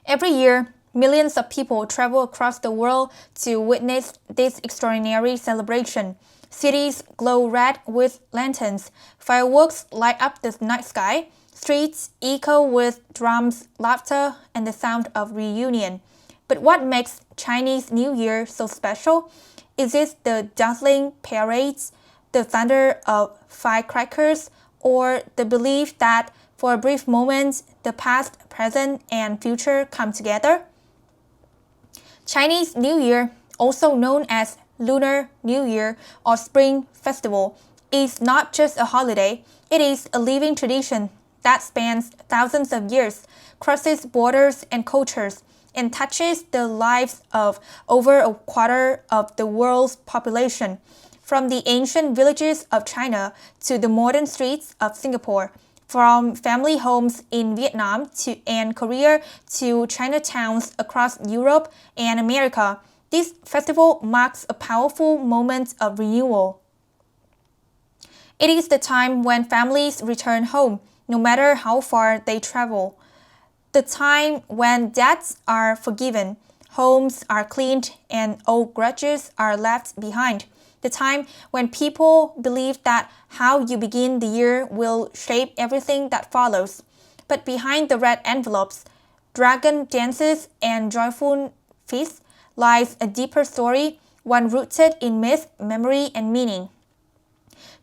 Every year, millions of people travel across the world to witness this extraordinary celebration. Cities glow red with lanterns, fireworks light up the night sky, streets echo with drums, laughter, and the sound of reunion. But what makes Chinese New Year so special? Is it the dazzling parades, the thunder of firecrackers, or the belief that for a brief moment the past, present, and future come together? Chinese New Year, also known as Lunar New Year or Spring Festival, is not just a holiday, it is a living tradition that spans thousands of years, crosses borders and cultures, and touches the lives of over a quarter of the world's population. From the ancient villages of China to the modern streets of Singapore, from family homes in Vietnam and Korea to Chinatowns across Europe and America, this festival marks a powerful moment of renewal. It is the time when families return home, no matter how far they travel. The time when debts are forgiven, homes are cleaned, and old grudges are left behind. The time when people believe that how you begin the year will shape everything that follows. But behind the red envelopes, dragon dances, and joyful feasts lies a deeper story, one rooted in myth, memory, and meaning.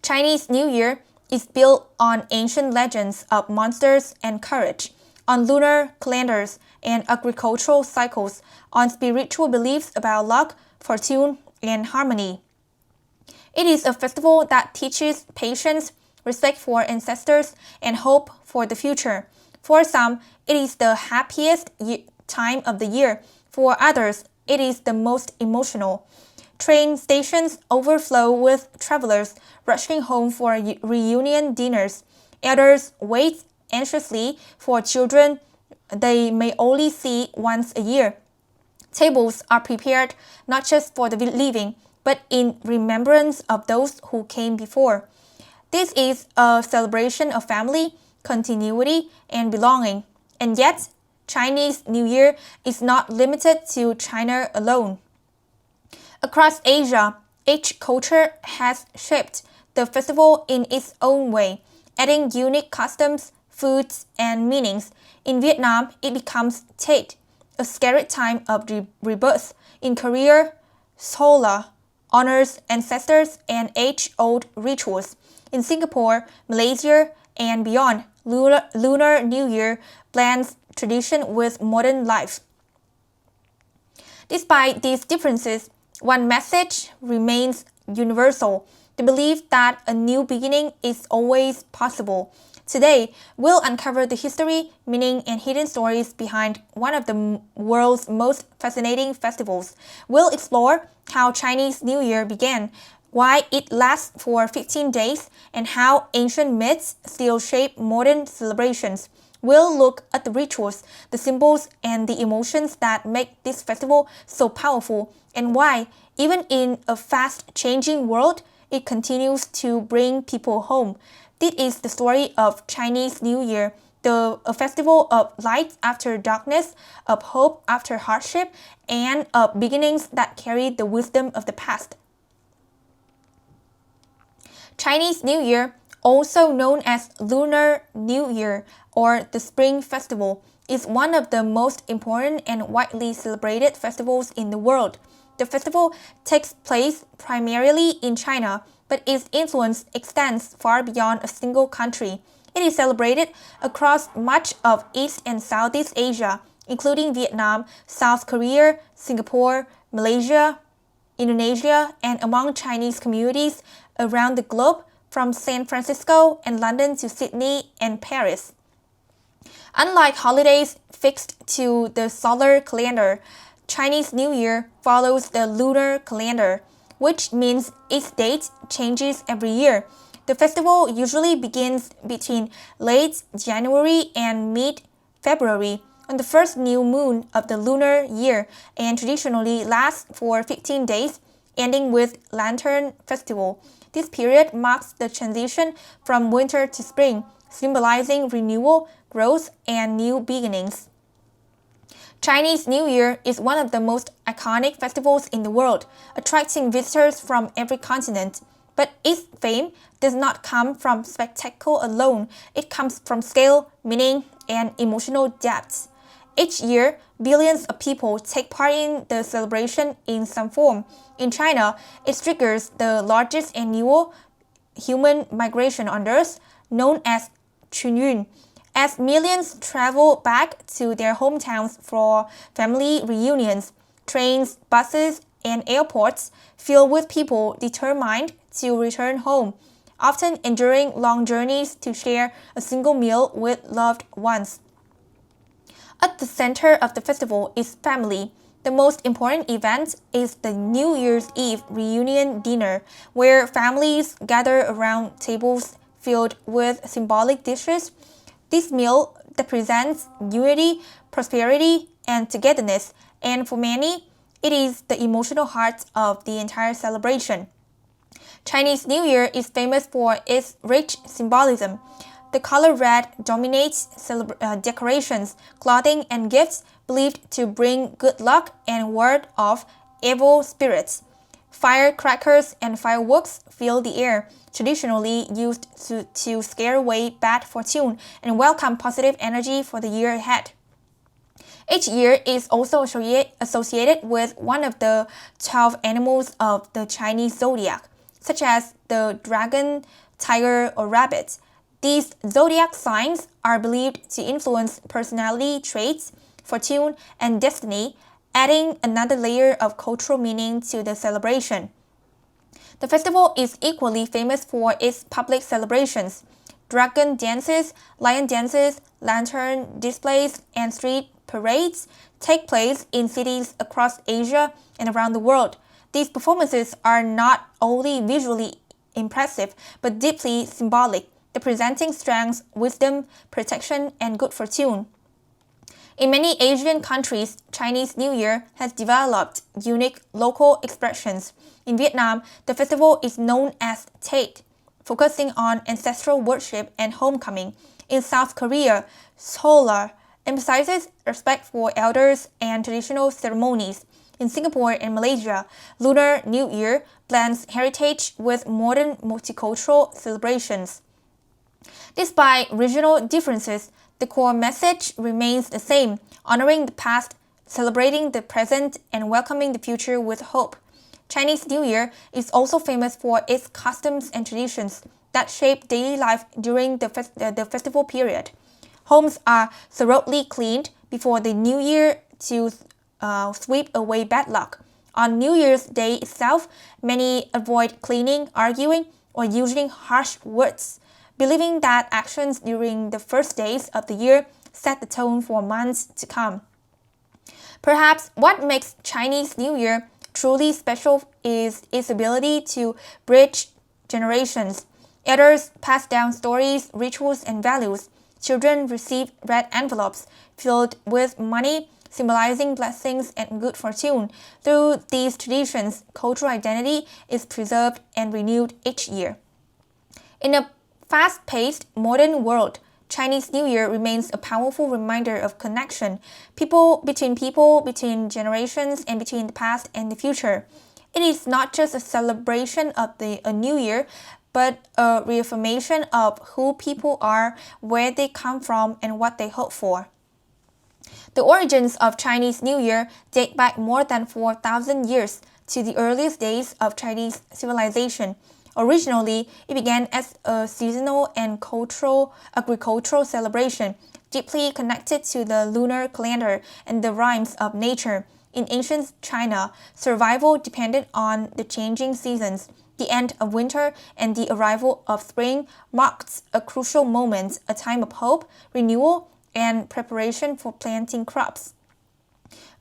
Chinese New Year is built on ancient legends of monsters and courage, on lunar calendars and agricultural cycles, on spiritual beliefs about luck, fortune, and harmony. It is a festival that teaches patience, respect for ancestors, and hope for the future. For some, it is the happiest time of the year. For others, it is the most emotional. Train stations overflow with travelers rushing home for reunion dinners. Elders wait anxiously for children they may only see once a year. Tables are prepared not just for the living, but in remembrance of those who came before. This is a celebration of family, continuity, and belonging. And yet, Chinese New Year is not limited to China alone. Across Asia, each culture has shaped the festival in its own way, adding unique customs, foods, and meanings. In Vietnam, it becomes Tết, a sacred time of rebirth. In Korea, Solar honors ancestors and age-old rituals. In Singapore, Malaysia, and beyond, Lunar New Year blends tradition with modern life. Despite these differences, one message remains universal: the belief that a new beginning is always possible. Today, we'll uncover the history, meaning, and hidden stories behind one of the world's most fascinating festivals. We'll explore how Chinese New Year began, why it lasts for 15 days, and how ancient myths still shape modern celebrations. We'll look at the rituals, the symbols, and the emotions that make this festival so powerful, and why, even in a fast-changing world, it continues to bring people home. This is the story of Chinese New Year, a festival of light after darkness, of hope after hardship, and of beginnings that carry the wisdom of the past. Chinese New Year, also known as Lunar New Year or the Spring Festival, is one of the most important and widely celebrated festivals in the world. The festival takes place primarily in China, but its influence extends far beyond a single country. It is celebrated across much of East and Southeast Asia, including Vietnam, South Korea, Singapore, Malaysia, Indonesia, and among Chinese communities around the globe, from San Francisco and London to Sydney and Paris. Unlike holidays fixed to the solar calendar, Chinese New Year follows the lunar calendar, which means its date changes every year. The festival usually begins between late January and mid-February on the first new moon of the lunar year and traditionally lasts for 15 days, ending with Lantern Festival. This period marks the transition from winter to spring, symbolizing renewal, growth, and new beginnings. Chinese New Year is one of the most iconic festivals in the world, attracting visitors from every continent. But its fame does not come from spectacle alone, it comes from scale, meaning, and emotional depth. Each year, billions of people take part in the celebration in some form. In China, it triggers the largest annual human migration on Earth, known as Chunyun, as millions travel back to their hometowns for family reunions. Trains, buses, and airports fill with people determined to return home, often enduring long journeys to share a single meal with loved ones. At the center of the festival is family. The most important event is the New Year's Eve reunion dinner, where families gather around tables filled with symbolic dishes. This meal represents unity, prosperity, and togetherness, and for many, it is the emotional heart of the entire celebration. Chinese New Year is famous for its rich symbolism. The color red dominates decorations, clothing, and gifts believed to bring good luck and ward off evil spirits. Firecrackers and fireworks fill the air, traditionally used to scare away bad fortune and welcome positive energy for the year ahead. Each year is also associated with one of the 12 animals of the Chinese zodiac, such as the dragon, tiger, or rabbit. These zodiac signs are believed to influence personality traits, fortune, and destiny, adding another layer of cultural meaning to the celebration. The festival is equally famous for its public celebrations. Dragon dances, lion dances, lantern displays, and street parades take place in cities across Asia and around the world. These performances are not only visually impressive but deeply symbolic, representing strength, wisdom, protection, and good fortune. In many Asian countries, Chinese New Year has developed unique local expressions. In Vietnam, the festival is known as Tết, focusing on ancestral worship and homecoming. In South Korea, Seollal emphasizes respect for elders and traditional ceremonies. In Singapore and Malaysia, Lunar New Year blends heritage with modern multicultural celebrations. Despite regional differences, the core message remains the same, honoring the past, celebrating the present, and welcoming the future with hope. Chinese New Year is also famous for its customs and traditions that shape daily life during the festival period. Homes are thoroughly cleaned before the New Year to sweep away bad luck. On New Year's Day itself, many avoid cleaning, arguing, or using harsh words, believing that actions during the first days of the year set the tone for months to come. Perhaps what makes Chinese New Year truly special is its ability to bridge generations. Elders pass down stories, rituals, and values. Children receive red envelopes filled with money, symbolizing blessings and good fortune. Through these traditions, cultural identity is preserved and renewed each year. In a fast-paced modern world, Chinese New Year remains a powerful reminder of connection, people, between generations, and between the past and the future. It is not just a celebration of a new year, but a reaffirmation of who people are, where they come from, and what they hope for. The origins of Chinese New Year date back more than 4,000 years to the earliest days of Chinese civilization. Originally, it began as a seasonal and agricultural celebration, deeply connected to the lunar calendar and the rhythms of nature. In ancient China, survival depended on the changing seasons. The end of winter and the arrival of spring marked a crucial moment, a time of hope, renewal, and preparation for planting crops.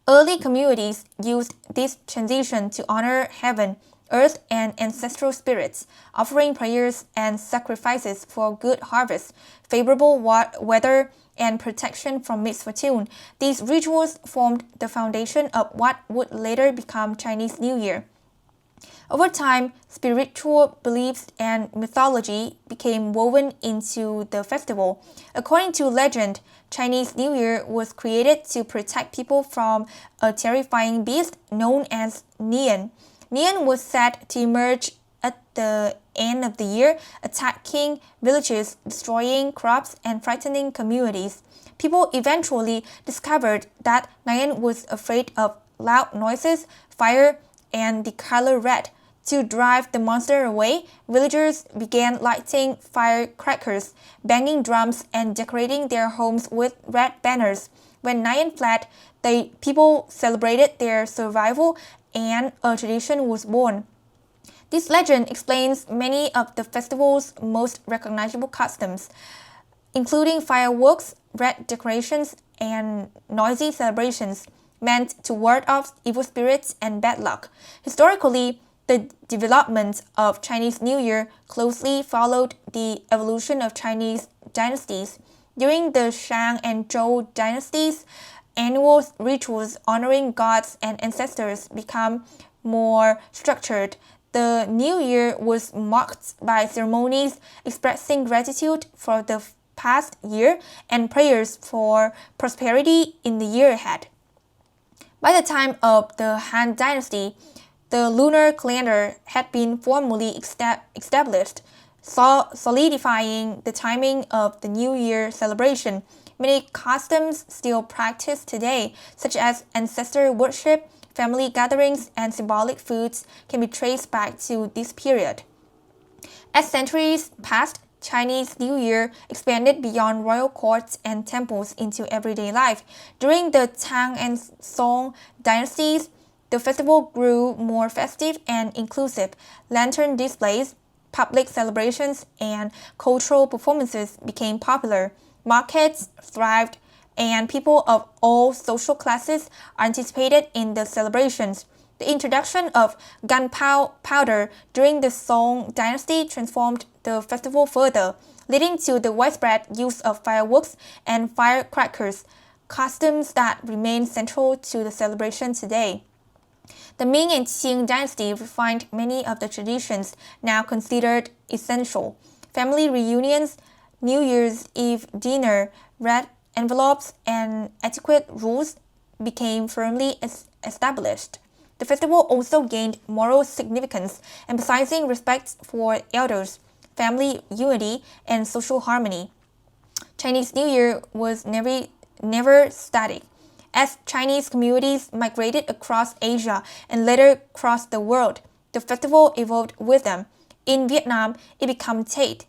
Early communities used this transition to honor heaven, earth, and ancestral spirits, offering prayers and sacrifices for good harvest, favorable weather, and protection from misfortune. These rituals formed the foundation of what would later become Chinese New Year. Over time, spiritual beliefs and mythology became woven into the festival. According to legend, Chinese New Year was created to protect people from a terrifying beast known as Nian. Nian was said to emerge at the end of the year, attacking villages, destroying crops, and frightening communities. People eventually discovered that Nian was afraid of loud noises, fire, and the color red. To drive the monster away, villagers began lighting firecrackers, banging drums, and decorating their homes with red banners. When Nian fled, the people celebrated their survival and a tradition was born. This legend explains many of the festival's most recognizable customs, including fireworks, red decorations, and noisy celebrations meant to ward off evil spirits and bad luck. Historically, the development of Chinese New Year closely followed the evolution of Chinese dynasties. During the Shang and Zhou dynasties, annual rituals honoring gods and ancestors became more structured. The New Year was marked by ceremonies expressing gratitude for the past year and prayers for prosperity in the year ahead. By the time of the Han Dynasty, the lunar calendar had been formally established, solidifying the timing of the New Year celebration. Many customs still practiced today, such as ancestor worship, family gatherings, and symbolic foods, can be traced back to this period. As centuries passed, Chinese New Year expanded beyond royal courts and temples into everyday life. During the Tang and Song dynasties, the festival grew more festive and inclusive. Lantern displays, public celebrations, and cultural performances became popular. Markets thrived, and people of all social classes participated in the celebrations. The introduction of gunpowder during the Song dynasty transformed the festival further, leading to the widespread use of fireworks and firecrackers, customs that remain central to the celebration today. The Ming and Qing dynasty refined many of the traditions now considered essential. Family reunions, New Year's Eve dinner, red envelopes, and etiquette rules became firmly established. The festival also gained moral significance, emphasizing respect for elders, family unity, and social harmony. Chinese New Year was never static. As Chinese communities migrated across Asia and later across the world, the festival evolved with them. In Vietnam, it became Tet,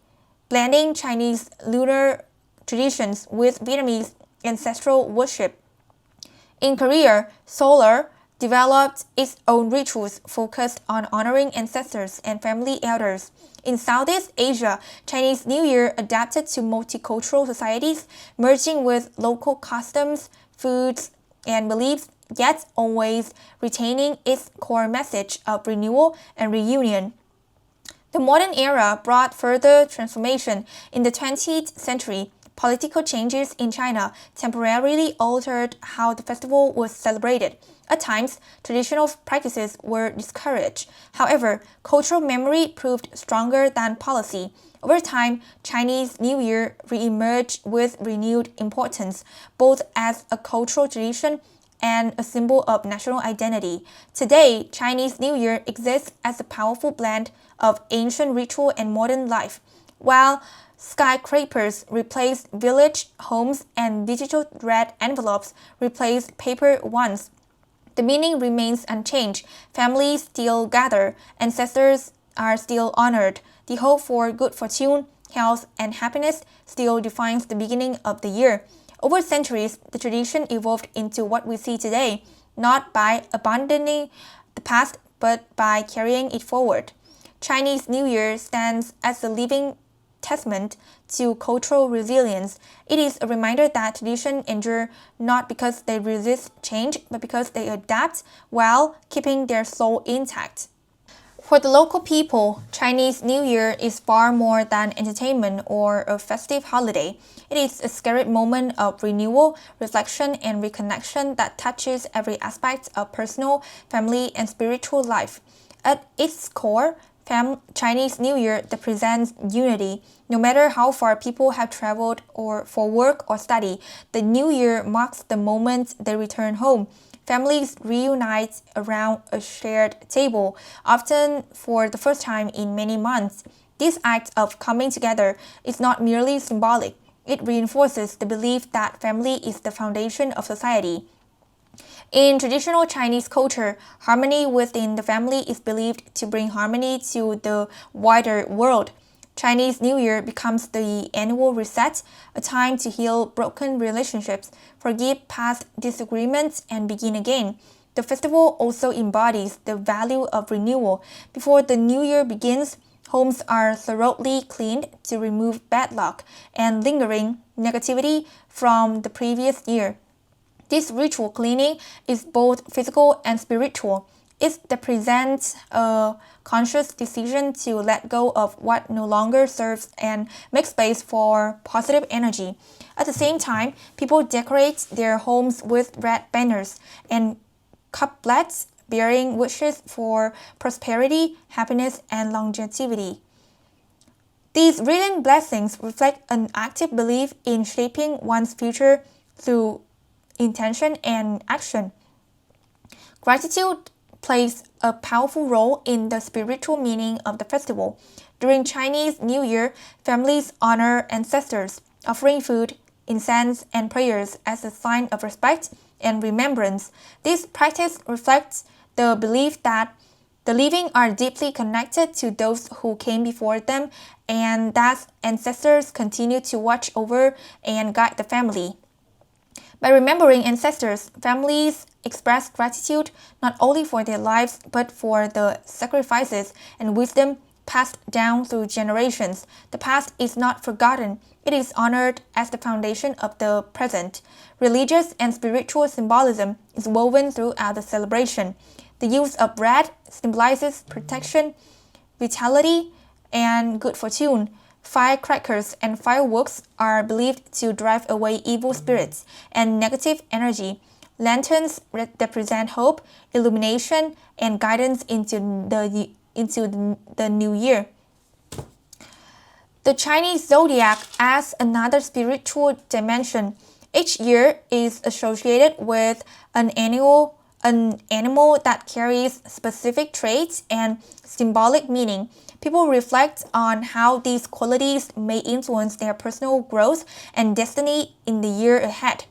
blending Chinese lunar traditions with Vietnamese ancestral worship. In Korea, Solar developed its own rituals focused on honoring ancestors and family elders. In Southeast Asia, Chinese New Year adapted to multicultural societies, merging with local customs, foods, and beliefs, yet always retaining its core message of renewal and reunion. The modern era brought further transformation. In the 20th century, political changes in China temporarily altered how the festival was celebrated. At times, traditional practices were discouraged. However, cultural memory proved stronger than policy. Over time, Chinese New Year re-emerged with renewed importance, both as a cultural tradition and a symbol of national identity. Today, Chinese New Year exists as a powerful blend of ancient ritual and modern life. While skyscrapers replaced village homes and digital red envelopes replaced paper ones, the meaning remains unchanged. Families still gather, ancestors are still honored. The hope for good fortune, health, and happiness still defines the beginning of the year. Over centuries, the tradition evolved into what we see today, not by abandoning the past, but by carrying it forward. Chinese New Year stands as a living testament to cultural resilience. It is a reminder that traditions endure not because they resist change, but because they adapt while keeping their soul intact. For the local people, Chinese New Year is far more than entertainment or a festive holiday. It is a sacred moment of renewal, reflection, and reconnection that touches every aspect of personal, family, and spiritual life. At its core, Chinese New Year represents unity. No matter how far people have traveled or for work or study, the New Year marks the moment they return home. Families reunite around a shared table, often for the first time in many months. This act of coming together is not merely symbolic. It reinforces the belief that family is the foundation of society. In traditional Chinese culture, harmony within the family is believed to bring harmony to the wider world. Chinese New Year becomes the annual reset, a time to heal broken relationships, forgive past disagreements, and begin again. The festival also embodies the value of renewal. Before the new year begins, homes are thoroughly cleaned to remove bad luck and lingering negativity from the previous year. This ritual cleaning is both physical and spiritual. It represents a conscious decision to let go of what no longer serves and make space for positive energy. At the same time, people decorate their homes with red banners and couplets bearing wishes for prosperity, happiness, and longevity. These written blessings reflect an active belief in shaping one's future through intention and action. Gratitude plays a powerful role in the spiritual meaning of the festival. During Chinese New Year, families honor ancestors, offering food, incense, and prayers as a sign of respect and remembrance. This practice reflects the belief that the living are deeply connected to those who came before them and that ancestors continue to watch over and guide the family. By remembering ancestors, families express gratitude not only for their lives but for the sacrifices and wisdom passed down through generations. The past is not forgotten, it is honored as the foundation of the present. Religious and spiritual symbolism is woven throughout the celebration. The use of red symbolizes protection, vitality, and good fortune. Firecrackers and fireworks are believed to drive away evil spirits and negative energy. Lanterns represent hope, illumination, and guidance into the new year. The Chinese zodiac adds another spiritual dimension. Each year is associated with an animal that carries specific traits and symbolic meaning. People reflect on how these qualities may influence their personal growth and destiny in the year ahead.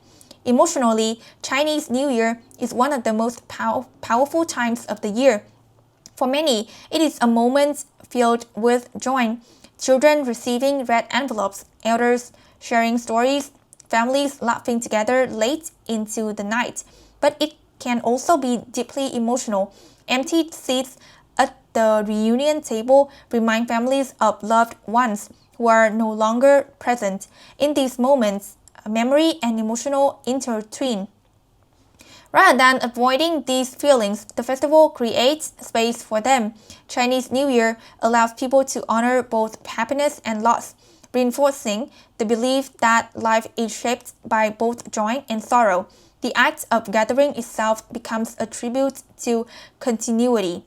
Emotionally, Chinese New Year is one of the most powerful times of the year. For many, it is a moment filled with joy. Children receiving red envelopes, elders sharing stories, families laughing together late into the night. But it can also be deeply emotional. Empty seats at the reunion table remind families of loved ones who are no longer present. In these moments, memory and emotional intertwine. Rather than avoiding these feelings, the festival creates space for them. Chinese New Year allows people to honor both happiness and loss, reinforcing the belief that life is shaped by both joy and sorrow. The act of gathering itself becomes a tribute to continuity.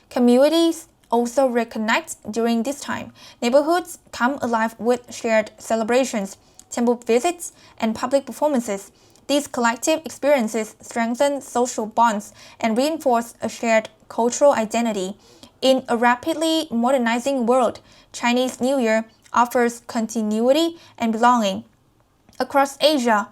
Communities also reconnect during this time. Neighborhoods come alive with shared celebrations, temple visits, and public performances. These collective experiences strengthen social bonds and reinforce a shared cultural identity. In a rapidly modernizing world, Chinese New Year offers continuity and belonging. Across Asia,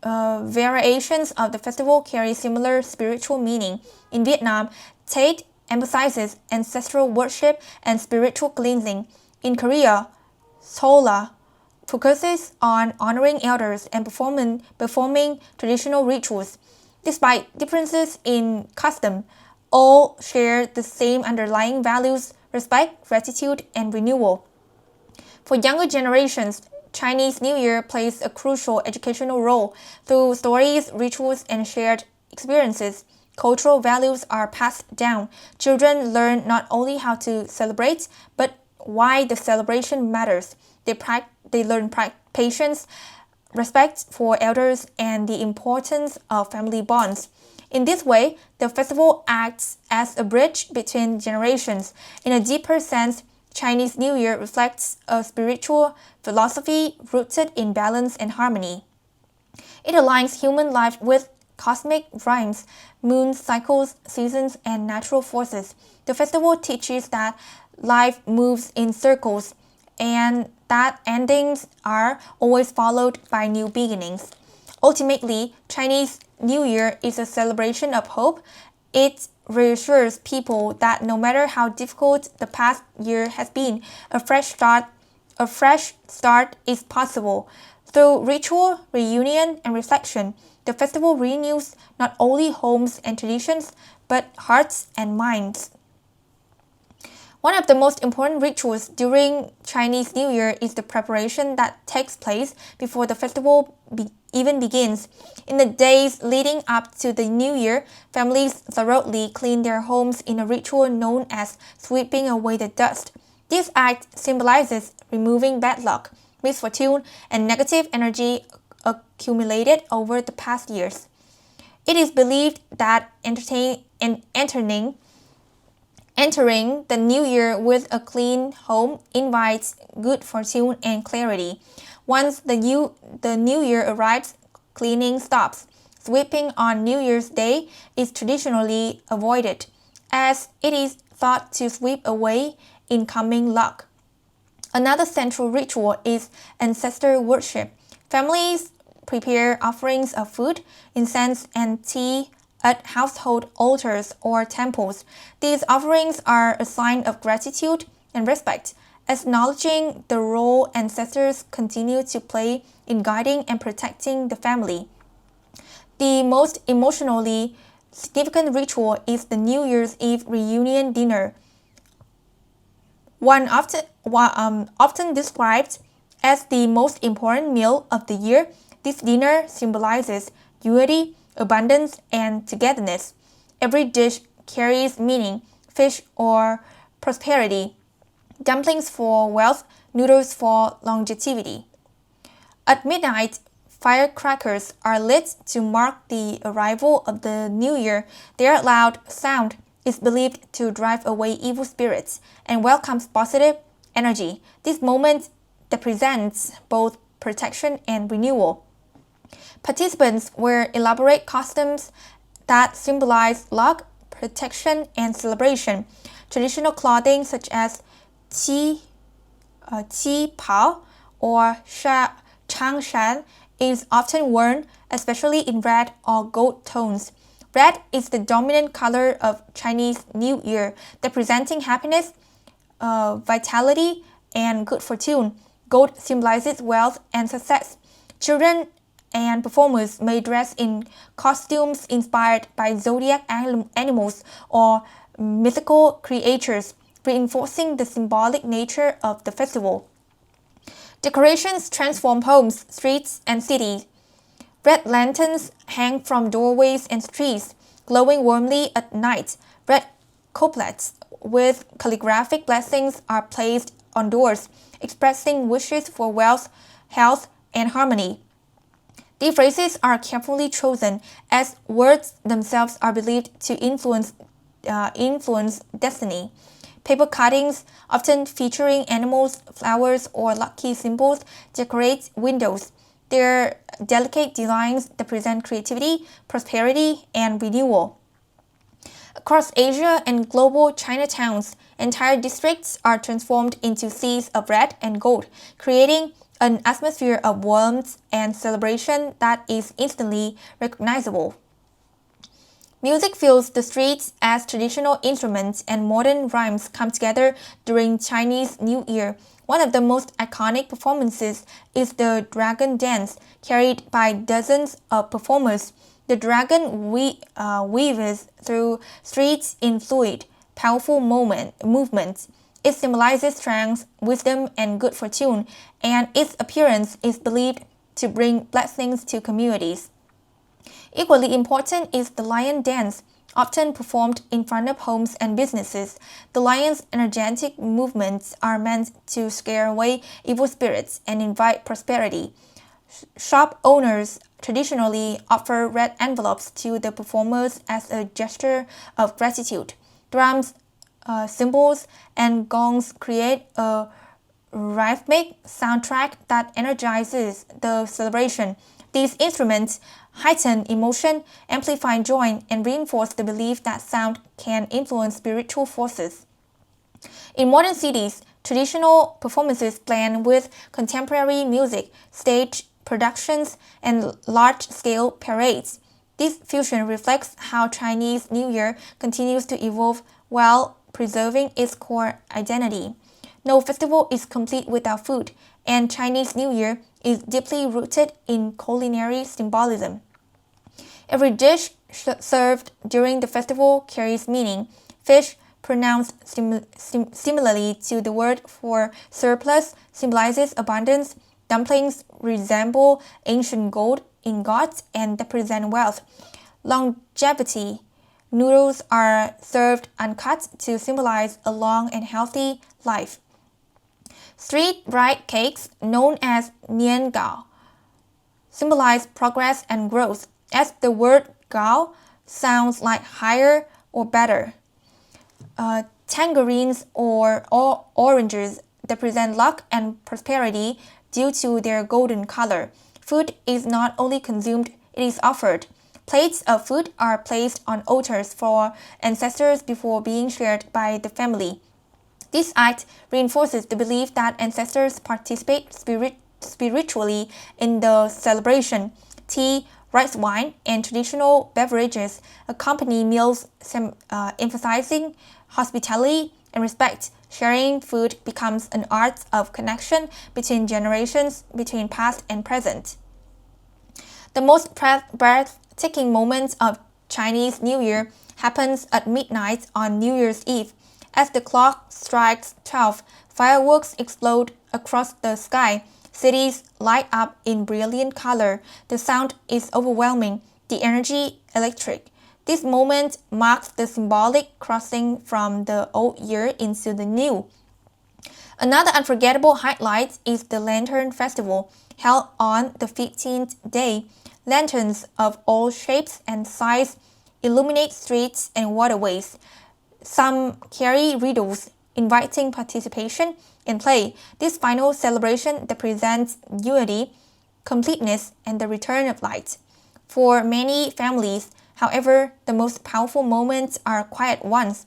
variations of the festival carry similar spiritual meaning. In Vietnam, Tet emphasizes ancestral worship and spiritual cleansing. In Korea, Seolla focuses on honoring elders and performing traditional rituals. Despite differences in custom, all share the same underlying values: respect, gratitude, and renewal. For younger generations, Chinese New Year plays a crucial educational role. Through stories, rituals, and shared experiences, cultural values are passed down. Children learn not only how to celebrate, but why the celebration matters. They learn patience, respect for elders, and the importance of family bonds. In this way, the festival acts as a bridge between generations. In a deeper sense, Chinese New Year reflects a spiritual philosophy rooted in balance and harmony. It aligns human life with cosmic rhymes, moon cycles, seasons, and natural forces. The festival teaches that life moves in circles and that endings are always followed by new beginnings. Ultimately, Chinese New Year is a celebration of hope. It reassures people that no matter how difficult the past year has been, a fresh start is possible. Through ritual, reunion, and reflection, the festival renews not only homes and traditions, but hearts and minds. One of the most important rituals during Chinese New Year is the preparation that takes place before the festival even begins. In the days leading up to the New Year, families thoroughly clean their homes in a ritual known as sweeping away the dust. This act symbolizes removing bad luck, misfortune, and negative energy accumulated over the past years. It is believed that entering the new year with a clean home invites good fortune and clarity. Once the new year arrives, cleaning stops. Sweeping on New Year's Day is traditionally avoided, as it is thought to sweep away incoming luck. Another central ritual is ancestor worship. Families prepare offerings of food, incense, and tea at household altars or temples. These offerings are a sign of gratitude and respect, acknowledging the role ancestors continue to play in guiding and protecting the family. The most emotionally significant ritual is the New Year's Eve reunion dinner. One often described as the most important meal of the year, this dinner symbolizes unity, abundance, and togetherness. Every dish carries meaning: fish or prosperity, dumplings for wealth, noodles for longevity. At midnight, firecrackers are lit to mark the arrival of the new year. Their loud sound is believed to drive away evil spirits and welcomes positive energy. This moment represents both protection and renewal. Participants wear elaborate costumes that symbolize luck, protection, and celebration. Traditional clothing such as qi pao or changshan is often worn, especially in red or gold tones. Red is the dominant color of Chinese New Year, representing happiness, vitality, and good fortune. Gold symbolizes wealth and success. Children and performers may dress in costumes inspired by zodiac animals or mythical creatures, reinforcing the symbolic nature of the festival. Decorations transform homes, streets, and cities. Red lanterns hang from doorways and streets, glowing warmly at night. Red couplets with calligraphic blessings are placed on doors, expressing wishes for wealth, health, and harmony. These phrases are carefully chosen, as words themselves are believed to influence destiny. Paper cuttings, often featuring animals, flowers, or lucky symbols, decorate windows. Their delicate designs represent creativity, prosperity, and renewal. Across Asia and global Chinatowns, entire districts are transformed into seas of red and gold, creating an atmosphere of warmth and celebration that is instantly recognizable. Music fills the streets as traditional instruments and modern rhymes come together during Chinese New Year. One of the most iconic performances is the dragon dance, carried by dozens of performers. The dragon weaves through streets in fluid, powerful movements. It symbolizes strength, wisdom, and good fortune, and its appearance is believed to bring blessings to communities. Equally important is the lion dance, often performed in front of homes and businesses. The lion's energetic movements are meant to scare away evil spirits and invite prosperity. Shop owners traditionally offer red envelopes to the performers as a gesture of gratitude. Drums, cymbals, and gongs create a rhythmic soundtrack that energizes the celebration. These instruments heighten emotion, amplify joy, and reinforce the belief that sound can influence spiritual forces. In modern cities, traditional performances blend with contemporary music, stage productions, and large-scale parades. This fusion reflects how Chinese New Year continues to evolve while preserving its core identity. No festival is complete without food, and Chinese New Year is deeply rooted in culinary symbolism. Every dish served during the festival carries meaning. Fish, pronounced similarly to the word for surplus, symbolizes abundance. Dumplings resemble ancient gold ingots and represent wealth. Longevity. Noodles are served uncut to symbolize a long and healthy life. Street rice cakes, known as niangao, symbolize progress and growth, as the word gao sounds like higher or better. Tangerines or oranges represent luck and prosperity due to their golden color. Food is not only consumed, it is offered. Plates of food are placed on altars for ancestors before being shared by the family. This act reinforces the belief that ancestors participate spiritually in the celebration. Tea, rice wine, and traditional beverages accompany meals, emphasizing hospitality and respect. Sharing food becomes an art of connection between generations, between past and present. The most breathtaking moment of Chinese New Year happens at midnight on New Year's Eve. As the clock strikes 12, fireworks explode across the sky. Cities light up in brilliant color. The sound is overwhelming, the energy electric. This moment marks the symbolic crossing from the old year into the new. Another unforgettable highlight is the Lantern Festival, held on the 15th day. Lanterns of all shapes and sizes illuminate streets and waterways. Some carry riddles, inviting participation in play. This final celebration represents unity, completeness, and the return of light. For many families, however, the most powerful moments are quiet ones.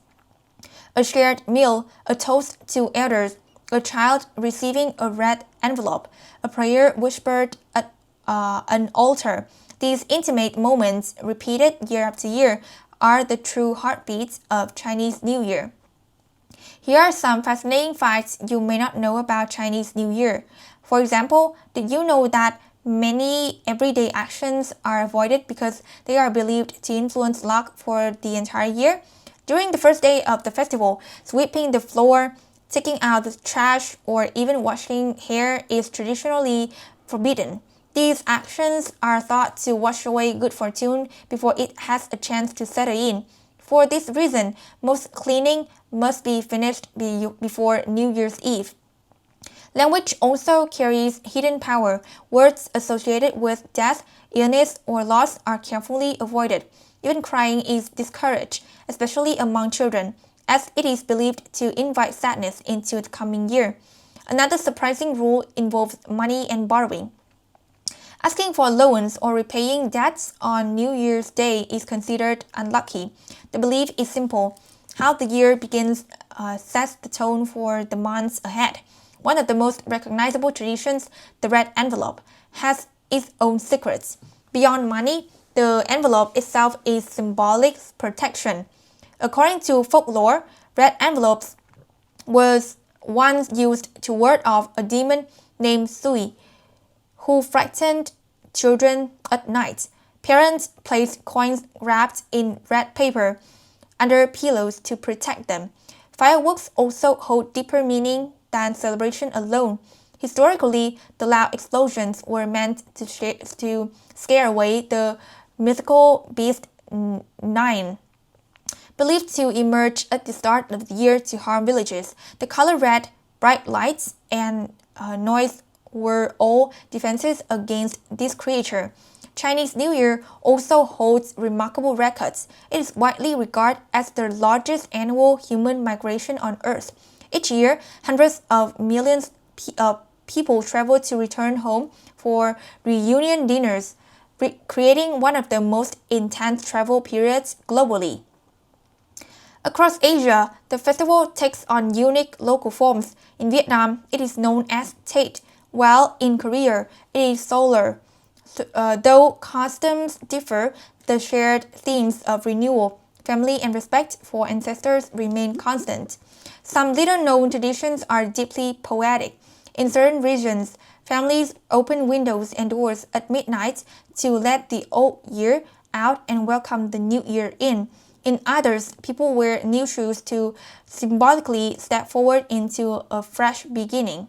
A shared meal, a toast to elders, a child receiving a red envelope, a prayer whispered at an altar. These intimate moments, repeated year after year, are the true heartbeats of Chinese New Year. Here are some fascinating facts you may not know about Chinese New Year. For example, did you know that many everyday actions are avoided because they are believed to influence luck for the entire year? During the first day of the festival, sweeping the floor, taking out the trash, or even washing hair is traditionally forbidden. These actions are thought to wash away good fortune before it has a chance to settle in. For this reason, most cleaning must be finished before New Year's Eve. Language also carries hidden power. Words associated with death, illness, or loss are carefully avoided. Even crying is discouraged, especially among children, as it is believed to invite sadness into the coming year. Another surprising rule involves money and borrowing. Asking for loans or repaying debts on New Year's Day is considered unlucky. The belief is simple. How the year begins sets the tone for the months ahead. One of the most recognizable traditions, the red envelope, has its own secrets. Beyond money, the envelope itself is symbolic protection. According to folklore, red envelopes was once used to ward off a demon named Sui, who frightened children at night. Parents placed coins wrapped in red paper under pillows to protect them. Fireworks also hold deeper meaning than celebration alone. Historically, the loud explosions were meant to scare away the mythical beast Nine, believed to emerge at the start of the year to harm villages. The color red, bright lights, and noise were all defenses against this creature. Chinese New Year also holds remarkable records. It is widely regarded as the largest annual human migration on Earth. Each year, hundreds of millions of people travel to return home for reunion dinners, creating one of the most intense travel periods globally. Across Asia, the festival takes on unique local forms. In Vietnam, it is known as Tết, while in Korea, it is Solar. Though customs differ, the shared themes of renewal, family, and respect for ancestors remain constant. Some little-known traditions are deeply poetic. In certain regions, families open windows and doors at midnight to let the old year out and welcome the new year in. In others, people wear new shoes to symbolically step forward into a fresh beginning.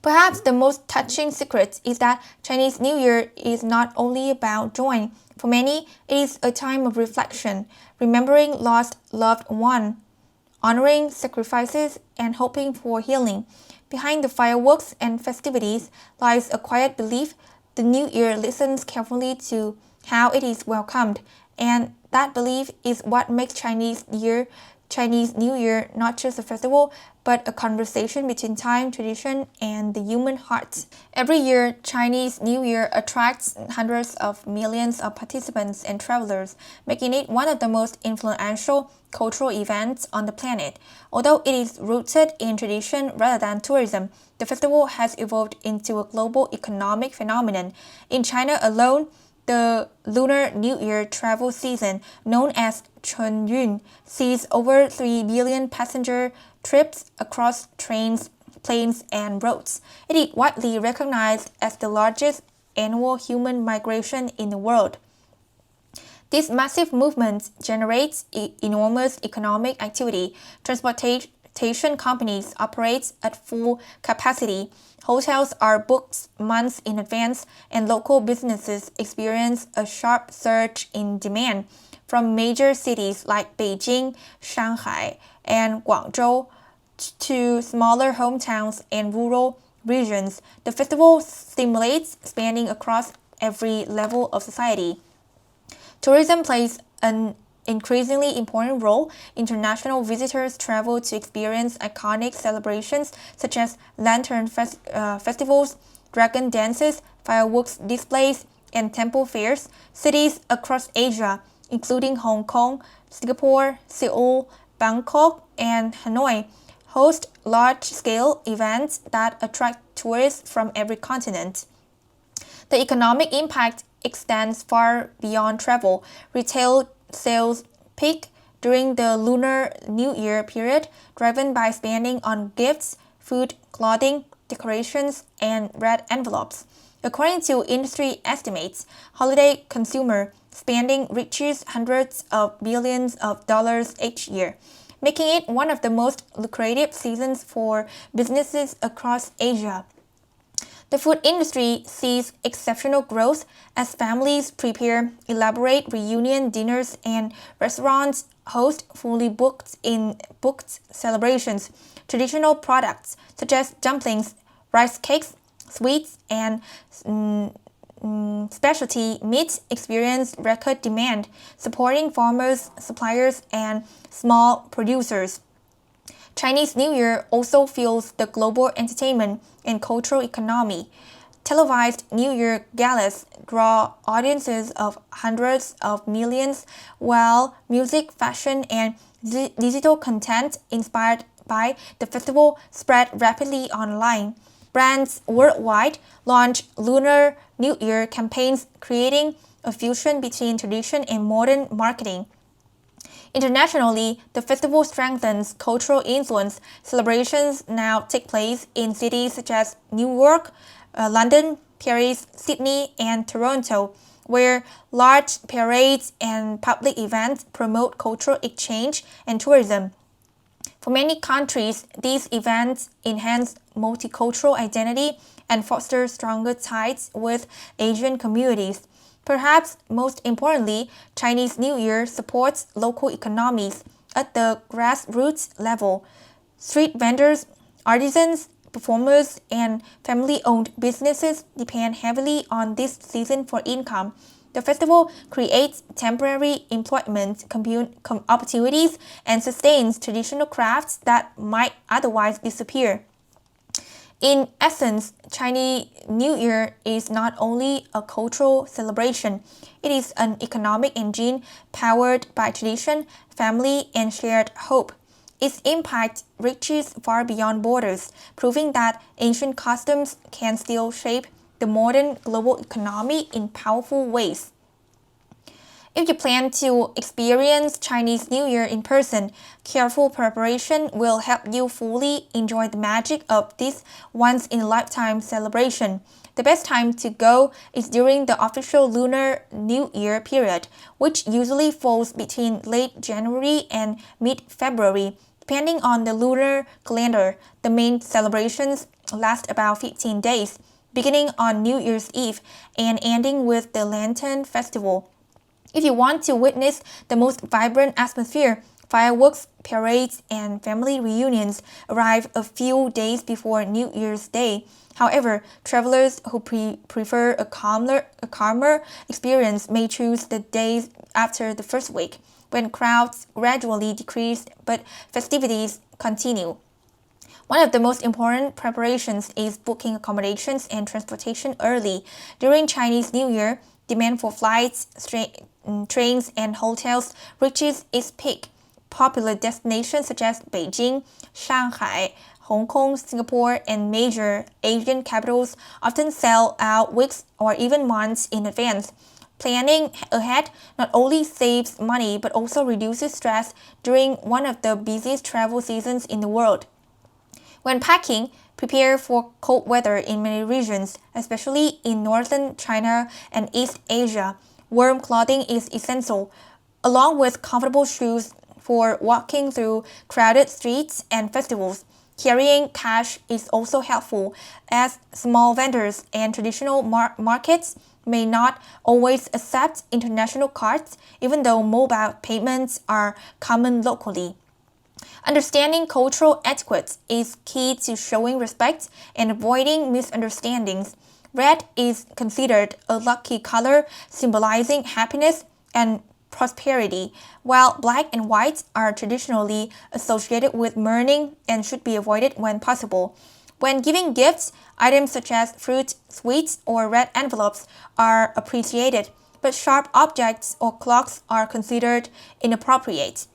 Perhaps the most touching secret is that Chinese New Year is not only about joy. For many, it is a time of reflection, remembering lost loved ones, honoring sacrifices, and hoping for healing. Behind the fireworks and festivities lies a quiet belief. The New Year listens carefully to how it is welcomed, and that belief is what makes Chinese New Year not just a festival, but a conversation between time, tradition, and the human heart. Every year, Chinese New Year attracts hundreds of millions of participants and travelers, making it one of the most influential cultural events on the planet. Although it is rooted in tradition rather than tourism, the festival has evolved into a global economic phenomenon. In China alone, the Lunar New Year travel season, known as Chunyun, sees over 3 billion passenger trips across trains, planes, and roads. It is widely recognized as the largest annual human migration in the world. This massive movement generates enormous economic activity. Transportation companies operate at full capacity. Hotels are booked months in advance, and local businesses experience a sharp surge in demand. From major cities like Beijing, Shanghai, and Guangzhou to smaller hometowns and rural regions, the festival stimulates spending across every level of society. Tourism plays an increasingly important role. International visitors travel to experience iconic celebrations such as lantern festivals, dragon dances, fireworks displays, and temple fairs. Cities across Asia, including Hong Kong, Singapore, Seoul, Bangkok, and Hanoi, host large-scale events that attract tourists from every continent. The economic impact extends far beyond travel. Retail sales peak during the Lunar New Year period, driven by spending on gifts, food, clothing, decorations, and red envelopes. According to industry estimates, holiday consumer spending reaches hundreds of billions of dollars each year, making it one of the most lucrative seasons for businesses across Asia. The food industry sees exceptional growth as families prepare elaborate reunion dinners and restaurants host fully booked celebrations. Traditional products such as dumplings, rice cakes, sweets, and specialty meats experience record demand, supporting farmers, suppliers, and small producers. Chinese New Year also fuels the global entertainment and cultural economy. Televised New Year galas draw audiences of hundreds of millions, while music, fashion, and digital content inspired by the festival spread rapidly online. Brands worldwide launch Lunar New Year campaigns, creating a fusion between tradition and modern marketing. Internationally, the festival strengthens cultural influence. Celebrations now take place in cities such as New York, London, Paris, Sydney, and Toronto, where large parades and public events promote cultural exchange and tourism. For many countries, these events enhance multicultural identity and foster stronger ties with Asian communities. Perhaps most importantly, Chinese New Year supports local economies at the grassroots level. Street vendors, artisans, performers, and family-owned businesses depend heavily on this season for income. The festival creates temporary employment opportunities and sustains traditional crafts that might otherwise disappear. In essence, Chinese New Year is not only a cultural celebration, it is an economic engine powered by tradition, family, and shared hope. Its impact reaches far beyond borders, proving that ancient customs can still shape the modern global economy in powerful ways. If you plan to experience Chinese New Year in person, careful preparation will help you fully enjoy the magic of this once-in-a-lifetime celebration. The best time to go is during the official Lunar New Year period, which usually falls between late January and mid-February. Depending on the lunar calendar, the main celebrations last about 15 days, beginning on New Year's Eve and ending with the Lantern Festival. If you want to witness the most vibrant atmosphere, fireworks, parades, and family reunions arrive a few days before New Year's Day. However, travelers who prefer a calmer experience may choose the days after the first week, when crowds gradually decrease but festivities continue. One of the most important preparations is booking accommodations and transportation early. During Chinese New Year, demand for flights, trains, and hotels reaches its peak. Popular destinations such as Beijing, Shanghai, Hong Kong, Singapore, and major Asian capitals often sell out weeks or even months in advance. Planning ahead not only saves money but also reduces stress during one of the busiest travel seasons in the world. When packing, prepare for cold weather in many regions, especially in northern China and East Asia. Warm clothing is essential, along with comfortable shoes for walking through crowded streets and festivals. Carrying cash is also helpful, as small vendors and traditional markets may not always accept international cards, even though mobile payments are common locally. Understanding cultural etiquette is key to showing respect and avoiding misunderstandings. Red is considered a lucky color, symbolizing happiness and prosperity, while black and white are traditionally associated with mourning and should be avoided when possible. When giving gifts, items such as fruit, sweets, or red envelopes are appreciated, but sharp objects or clocks are considered inappropriate.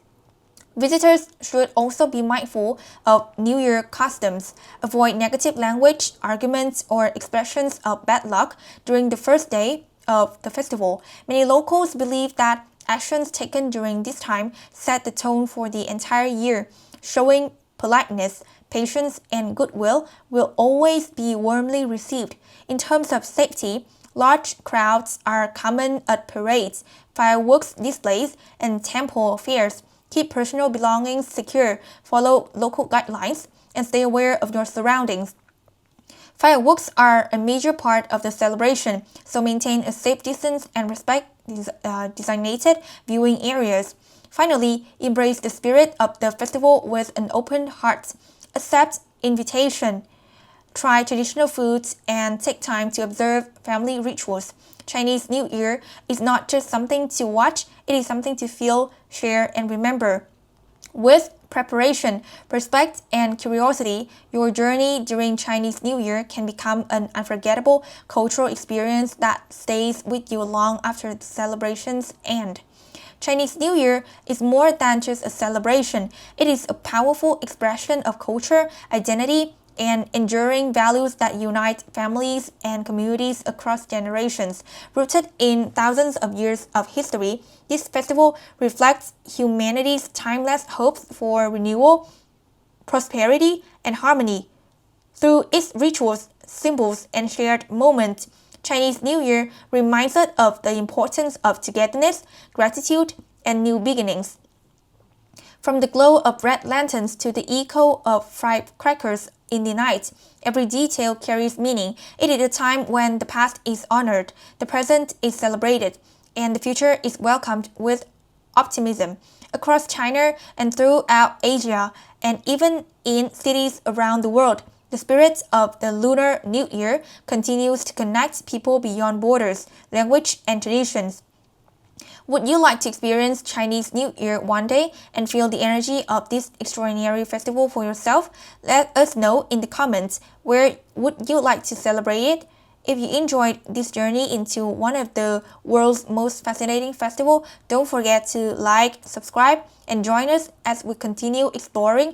Visitors should also be mindful of New Year customs. Avoid negative language, arguments, or expressions of bad luck during the first day of the festival. Many locals believe that actions taken during this time set the tone for the entire year. Showing politeness, patience, and goodwill will always be warmly received. In terms of safety, large crowds are common at parades, fireworks displays, and temple fairs. Keep personal belongings secure, follow local guidelines, and stay aware of your surroundings. Fireworks are a major part of the celebration, so maintain a safe distance and respect designated viewing areas. Finally, embrace the spirit of the festival with an open heart. Accept invitation. Try traditional foods and take time to observe family rituals. Chinese New Year is not just something to watch, it is something to feel, share, and remember. With preparation, respect, and curiosity, your journey during Chinese New Year can become an unforgettable cultural experience that stays with you long after the celebrations end. Chinese New Year is more than just a celebration. It is a powerful expression of culture, identity, and enduring values that unite families and communities across generations. Rooted in thousands of years of history, this festival reflects humanity's timeless hopes for renewal, prosperity, and harmony. Through its rituals, symbols, and shared moments, Chinese New Year reminds us of the importance of togetherness, gratitude, and new beginnings. From the glow of red lanterns to the echo of firecrackers in the night, every detail carries meaning. It is a time when the past is honored, the present is celebrated, and the future is welcomed with optimism. Across China and throughout Asia, and even in cities around the world, The spirit of the Lunar New Year continues to connect people beyond borders, language, and traditions. Would you like to experience Chinese New Year one day and feel the energy of this extraordinary festival for yourself? Let us know in the comments. Where would you like to celebrate it? If you enjoyed this journey into one of the world's most fascinating festivals, don't forget to like, subscribe, and join us as we continue exploring